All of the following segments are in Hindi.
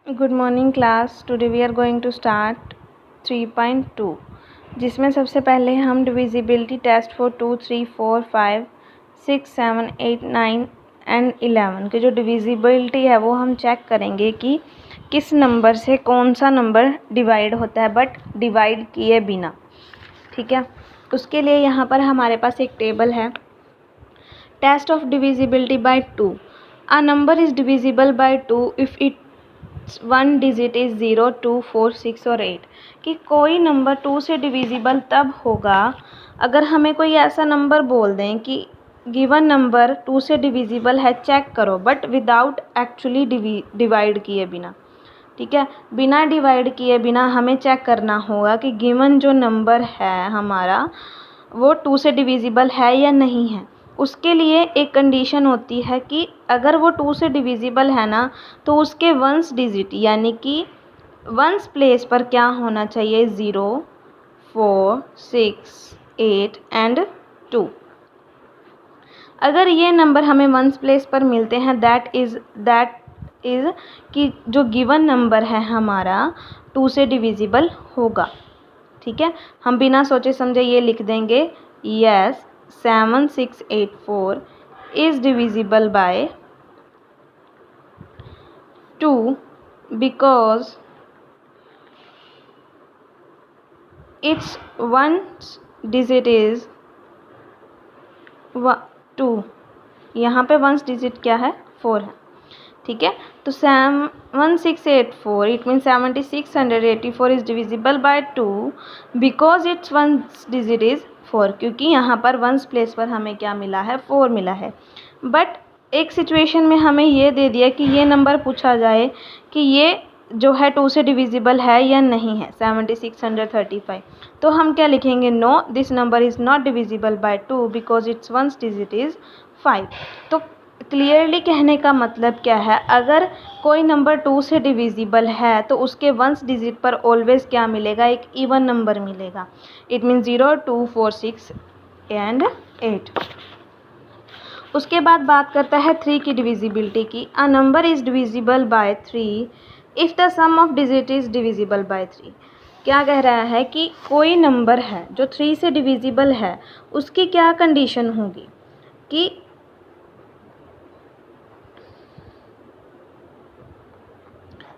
Good morning class. Today we are going to start 3.2 जिसमें सबसे पहले हम डिविजिबिलिटी टेस्ट फॉर 2, 3, 4, 5, 6, 7, 8, 9 एंड 11 की जो डिविजिबिलिटी है वो हम चेक करेंगे कि किस नंबर से कौन सा नंबर डिवाइड होता है बट डिवाइड किए बिना। ठीक है, उसके लिए यहाँ पर हमारे पास एक टेबल है। Test of divisibility by 2। A number is divisible by 2 if it one digit is 0, 2, 4, 6 और 8 कि कोई नंबर 2 से डिविजिबल तब होगा अगर हमें कोई ऐसा नंबर बोल दें कि गिवन नंबर 2 से डिविजिबल है, चेक करो, बट विदाउट एक्चुअली डिवाइड किए बिना। ठीक है, बिना डिवाइड किए बिना हमें चेक करना होगा कि गिवन जो नंबर है हमारा वो 2 से डिविजिबल है या नहीं है। उसके लिए एक कंडीशन होती है कि अगर वो 2 से डिविजिबल है ना तो उसके वंस डिजिट यानी कि वंस प्लेस पर क्या होना चाहिए, 0, 4, 6, 8 एंड 2। अगर ये नंबर हमें वंस प्लेस पर मिलते हैं दैट इज़ कि जो गिवन नंबर है हमारा 2 से डिविजिबल होगा। ठीक है, हम बिना सोचे समझे ये लिख देंगे, yes 7684 is divisible by 2 because it's one digit is 2। यहाँ पे वंस डिजिट क्या है, 4 है। ठीक है, तो 7684 it mean 7684 is divisible by 2 because its ones digit is 4, क्योंकि यहाँ पर वंस प्लेस पर हमें क्या मिला है, 4 मिला है। बट एक सिचुएशन में हमें ये दे दिया कि ये नंबर पूछा जाए कि ये जो है 2 से डिविजिबल है या नहीं है, 7635, तो हम क्या लिखेंगे, no this number is not divisible by 2 because its ones digit is 5। तो क्लियरली कहने का मतलब क्या है, अगर कोई नंबर 2 से डिविजिबल है तो उसके वंस डिजिट पर ऑलवेज क्या मिलेगा, एक इवन नंबर मिलेगा। It mean 0, 2, 4, 6 and 8। उसके बाद बात करता है 3 की डिविजिबिलिटी की। A number is divisible by 3 if the sum of digit is divisible by 3। क्या कह रहा है कि कोई नंबर है जो 3 से डिविजिबल है, उसकी क्या कंडीशन होगी कि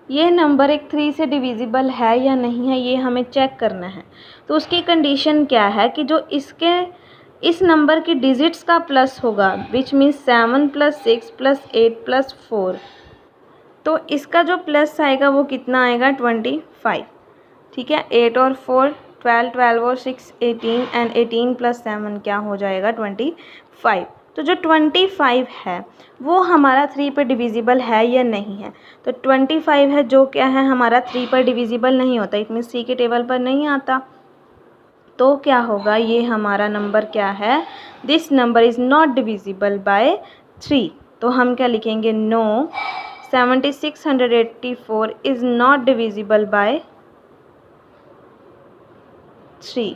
ये नंबर एक 3 से डिविजिबल है या नहीं है, ये हमें चेक करना है। तो उसकी कंडीशन क्या है कि जो इस नंबर की डिजिट्स का प्लस होगा, विच मीन्स 7 + 6 + 8 + 4, तो इसका जो प्लस आएगा वो कितना आएगा, 25। ठीक है, 8 और 4 12, 12 और 6 18 एंड 18 + 7 क्या हो जाएगा, 25। तो जो 25 है वो हमारा 3 पर डिविजिबल है या नहीं है, तो 25 है जो क्या है हमारा 3 पर डिविजिबल नहीं होता, इट मीन्स सी के टेबल पर नहीं आता। तो क्या होगा, ये हमारा नंबर क्या है, this number is not divisible by 3। तो हम क्या लिखेंगे, no 7684 is not divisible by 3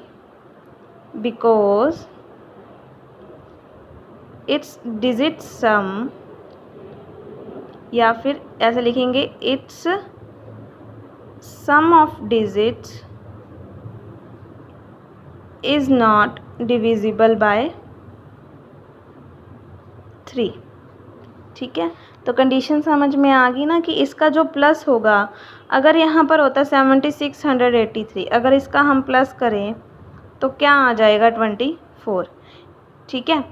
because its digit sum, या फिर ऐसे लिखेंगे, its sum of digits is not divisible by 3। ठीक है, तो कंडीशन समझ में आ गई ना कि इसका जो प्लस होगा, अगर यहाँ पर होता 7683, अगर इसका हम प्लस करें तो क्या आ जाएगा, 24। ठीक है,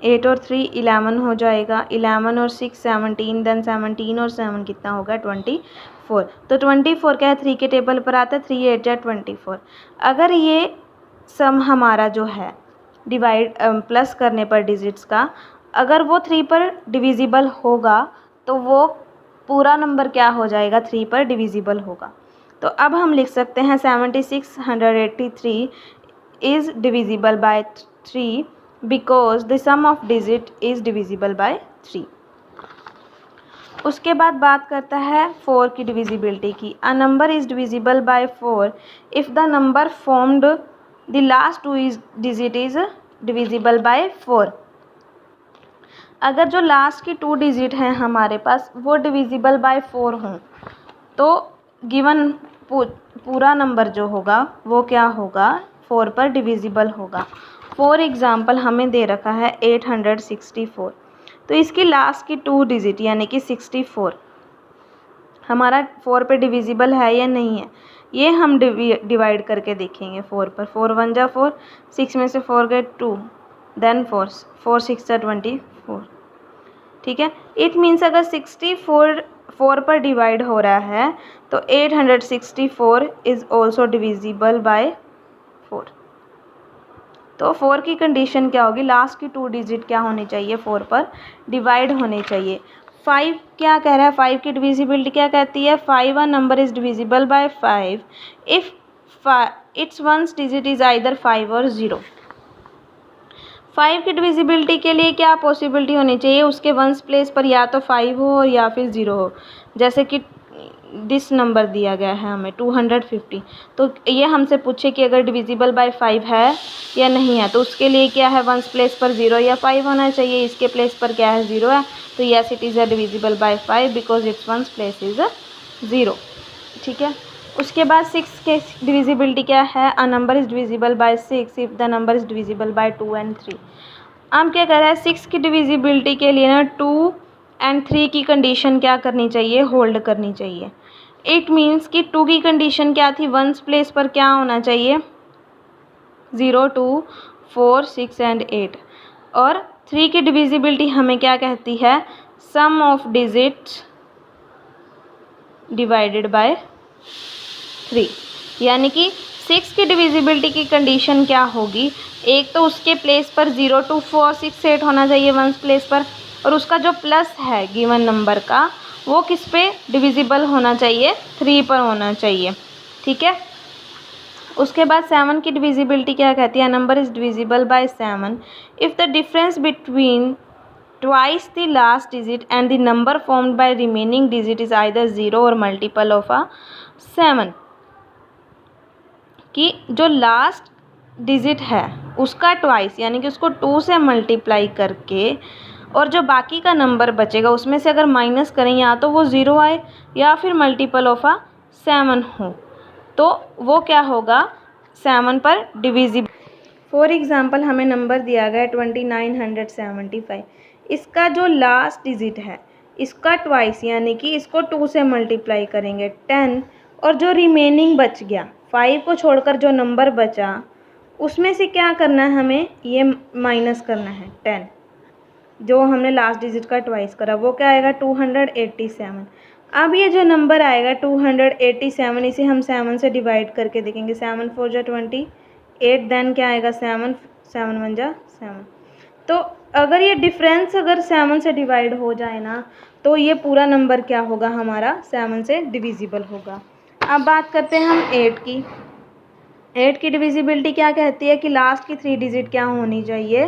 8 और 3 11 हो जाएगा, 11 और 6 17, देन 17 और 7 कितना होगा, 24। तो 24 क्या है, 3 के टेबल पर आता है, 3 8 जा 24। अगर ये सम हमारा जो है डिवाइड प्लस करने पर डिजिट्स का, अगर वो 3 पर डिविजिबल होगा तो वो पूरा नंबर क्या हो जाएगा, 3 पर डिविजिबल होगा। तो अब हम लिख सकते हैं 7683 is divisible by 3 because the sum of digit is divisible by 3। उसके बाद बात करता है 4 की डिविजिबिलिटी की। A number is divisible bye 4 if the number formed the last 2 digit is divisible bye 4। अगर जो लास्ट की 2 डिजिट हैं हमारे पास वो डिविजिबल बाय 4 हों तो गिवन पूरा नंबर जो होगा वो क्या होगा, 4 पर डिविजिबल होगा। फॉर एग्ज़ाम्पल हमें दे रखा है 864, तो इसकी लास्ट की 2 डिजिट यानी कि 64 हमारा 4 पे डिविजिबल है या नहीं है, ये हम डिवाइड करके देखेंगे 4 पर। 4 1 जा 4, 6 में से 4 गए 2, देन 4 4 6 जा 24, ठीक है। इट मीन्स अगर 64 4 पर डिवाइड हो रहा है तो 864 इज़ ऑल्सो डिविजिबल बाय 4। तो 4 की कंडीशन क्या होगी, लास्ट की 2 डिजिट क्या होनी चाहिए, 4 पर डिवाइड होनी चाहिए। 5 क्या कह रहा है, 5 की डिविजिबिलिटी क्या कहती है, 5 अ number is divisible bye 5 if it's ones digit is either 5 और 0। 5 की डिविजिबिलिटी के लिए क्या पॉसिबिलिटी होनी चाहिए, उसके वंस प्लेस पर या तो 5 हो और या फिर 0 हो। जैसे कि दिस नंबर दिया गया है हमें 250, तो ये हमसे पूछे कि अगर डिविजिबल बाय 5 है या नहीं है, तो उसके लिए क्या है, वंस प्लेस पर 0 या 5 होना चाहिए। इसके प्लेस पर क्या है, 0 है, तो yes it is a divisible by 5 because its ones place is 0, ठीक है। उसके बाद 6 के डिविजिबिलिटी क्या है, a number is divisible bye 6 if the number is divisible by 2 and 3। हम क्या कह रहा है, 6 की डिविजिबिलिटी के लिए ना 2 and 3 की कंडीशन क्या करनी चाहिए, होल्ड करनी चाहिए। इट मीन्स कि 2 की कंडीशन क्या थी, वंस प्लेस पर क्या होना चाहिए, 0 2 4 6 and 8। और 3 की डिविजिबिलिटी हमें क्या कहती है, सम ऑफ डिजिट्स डिवाइडेड बाय 3। यानी कि 6 की डिविजिबिलिटी की कंडीशन क्या होगी, एक तो उसके प्लेस पर 0 2 4 6 8 होना चाहिए वंस प्लेस पर, और उसका जो प्लस है गिवन नंबर का वो किस पे डिविजिबल होना चाहिए, 3 पर होना चाहिए, ठीक है। उसके बाद 7 की डिविजिबिलिटी क्या कहती है, number is divisible bye 7 if the difference between twice the last digit and the number formed by remaining digit is either 0 और मल्टीपल ऑफ अ 7। कि जो लास्ट डिजिट है उसका ट्वाइस यानी कि उसको 2 से मल्टीप्लाई करके और जो बाकी का नंबर बचेगा उसमें से अगर माइनस करें या तो वो 0 आए या फिर मल्टीपल ऑफ अ 7 हो, तो वो क्या होगा, 7 पर डिविजिबल। फॉर एग्ज़ाम्पल हमें नंबर दिया गया 2975, इसका जो लास्ट डिजिट है इसका ट्वाइस यानी कि इसको 2 से मल्टीप्लाई करेंगे 10, और जो रिमेनिंग बच गया 5 को छोड़कर जो नंबर बचा उसमें से क्या करना है, हमें ये माइनस करना है 10 जो हमने लास्ट डिजिट का ट्वाइस करा, वो क्या आएगा 287। अब ये जो नंबर आएगा 287 इसे हम 7 से डिवाइड करके देखेंगे, 7 4 जा 28, देन क्या आएगा 7 7 1 जा 7। तो अगर ये डिफरेंस अगर 7 से डिवाइड हो जाए ना तो ये पूरा नंबर क्या होगा, हमारा 7 से डिविजिबल होगा। अब बात करते हैं हम 8 की। 8 की डिविजिबिलिटी क्या कहती है कि लास्ट की 3 डिजिट क्या होनी चाहिए,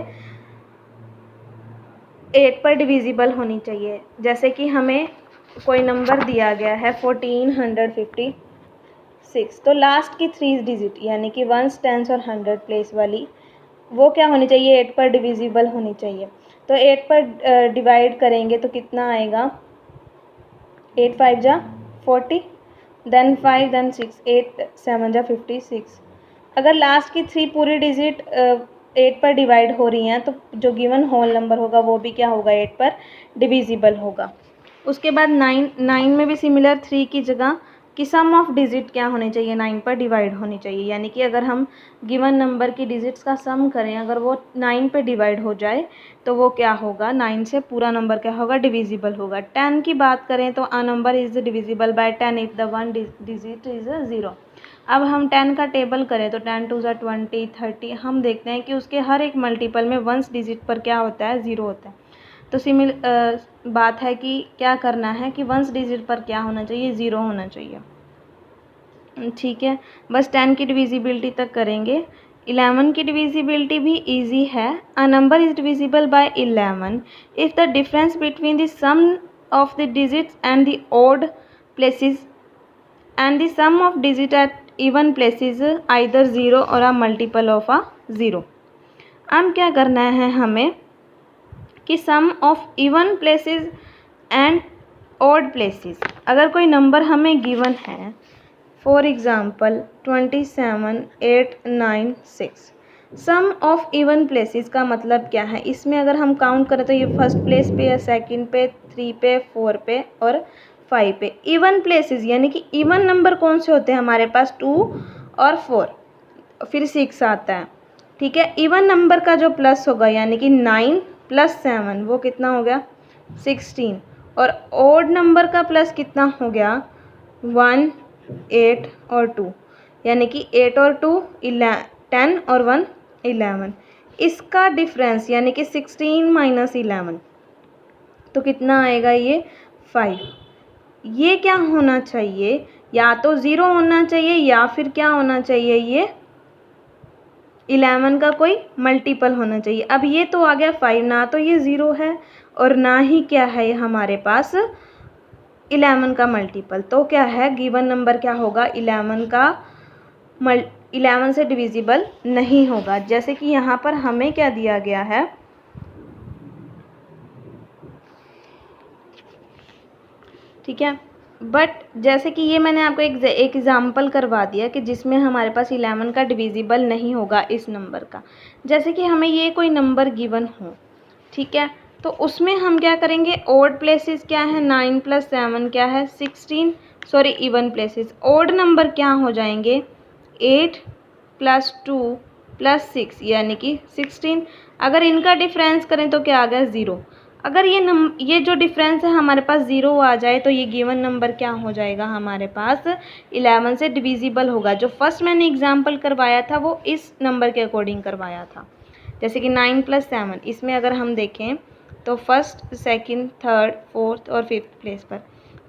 8 पर डिविजिबल होनी चाहिए। जैसे कि हमें कोई नंबर दिया गया है 1456, तो लास्ट की 3 डिजिट यानी कि वंस टेंस और 100 प्लेस वाली वो क्या होनी चाहिए, 8 पर डिविजिबल होनी चाहिए। तो 8 पर डिवाइड करेंगे तो कितना आएगा, 8 5 जा 40, देन 5 देन 6 8 7 जा 56। अगर लास्ट की 3 पूरी डिजिट 8 पर डिवाइड हो रही हैं तो जो गिवन होल नंबर होगा वो भी क्या होगा, 8 पर डिविजिबल होगा। उसके बाद 9 में भी सिमिलर 3 की जगह कि सम ऑफ डिजिट क्या होने चाहिए, 9 पर डिवाइड होनी चाहिए। यानी कि अगर हम गिवन नंबर की डिजिट्स का सम करें अगर वो 9 पे डिवाइड हो जाए तो वो क्या होगा, 9 से पूरा नंबर क्या होगा, डिविजिबल होगा। 10 की बात करें तो अ number is divisible bye 10 if the one digit is 0। अब हम 10 का टेबल करें तो 10 2 जा 20 30, हम देखते हैं कि उसके हर एक मल्टीपल में वंस डिजिट पर क्या होता है, 0 होता है। तो बात है कि क्या करना है कि वंस डिजिट पर क्या होना चाहिए, 0 होना चाहिए, ठीक है। बस 10 की डिविजिबिलिटी तक करेंगे। 11 की डिविजिबिलिटी भी इजी है। A number is divisible by 11 if the difference between the sum of the digits and the odd places and the sum of digit at even places either 0 और अ मल्टीपल ऑफ अ 0। अब क्या करना है हमें कि sum of even places and odd places. अगर कोई नंबर हमें गिवन है, for example 27, 8, 9, 6, sum of even places का मतलब क्या है, इसमें अगर हम काउंट करें तो ये फर्स्ट प्लेस पे है, सेकंड पे, 3 पे, 4 पे और 5 पे। इवन प्लेसेस यानी कि इवन नंबर कौन से होते हैं हमारे पास, 2 और 4, फिर 6 आता है, ठीक है। इवन नंबर का जो प्लस होगा यानी कि 9 + 7 वो कितना हो गया, 16। और ऑड नंबर का प्लस कितना हो गया, 1, 8 और 2, यानी कि 8 और 2 10 और 1 11। इसका डिफरेंस यानी कि 16 - 11 तो कितना आएगा, ये 5। ये क्या होना चाहिए, या तो 0 होना चाहिए या फिर क्या होना चाहिए, ये 11 का कोई मल्टीपल होना चाहिए। अब ये तो आ गया 5, ना तो ये 0 है और ना ही क्या है हमारे पास 11 का मल्टीपल। तो क्या है, गिवन नंबर क्या होगा, 11 से डिविजिबल नहीं होगा। जैसे कि यहाँ पर हमें क्या दिया गया है, ठीक है। बट जैसे कि ये मैंने आपको एक एग्जाम्पल करवा दिया कि जिसमें हमारे पास 11 का डिविजिबल नहीं होगा इस नंबर का। जैसे कि हमें ये कोई नंबर गिवन हो, ठीक है, तो उसमें हम क्या करेंगे, ऑड प्लेसेस क्या है, 9 + 7 क्या है, 16, sorry even places, odd number क्या हो जाएंगे, 8 + 2 + 6 यानी कि 16। अगर इनका डिफरेंस करें तो क्या आ गया, 0। अगर ये जो डिफरेंस है हमारे पास 0 आ जाए तो ये गिवन नंबर क्या हो जाएगा, हमारे पास 11 से डिविजिबल होगा। जो फर्स्ट मैंने एग्जांपल करवाया था वो इस नंबर के अकॉर्डिंग करवाया था। जैसे कि 9 + 7, इसमें अगर हम देखें तो फर्स्ट, सेकंड, थर्ड, फोर्थ और फिफ्थ प्लेस पर,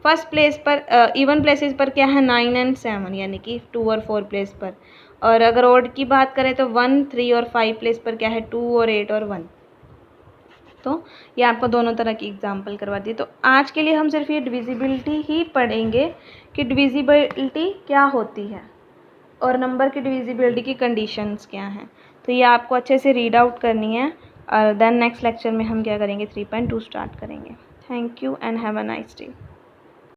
फर्स्ट प्लेस पर इवन प्लेसेस पर क्या है, 9 और 7 यानी कि 2 और 4 प्लेस पर। और अगर ऑड की बात करें तो 1, 3 और 5 प्लेस पर क्या है, 2 और 8 और 1। तो ये आपको दोनों तरह की एग्जांपल करवा दी। तो आज के लिए हम सिर्फ ये डिविजिबिलिटी ही पढ़ेंगे कि डिविजिबिलिटी क्या होती है और नंबर की डिविजिबिलिटी की कंडीशंस क्या हैं। तो ये आपको अच्छे से रीड आउट करनी है और देन नेक्स्ट लेक्चर में हम क्या करेंगे, 3.2 स्टार्ट करेंगे। Thank you and have a nice day.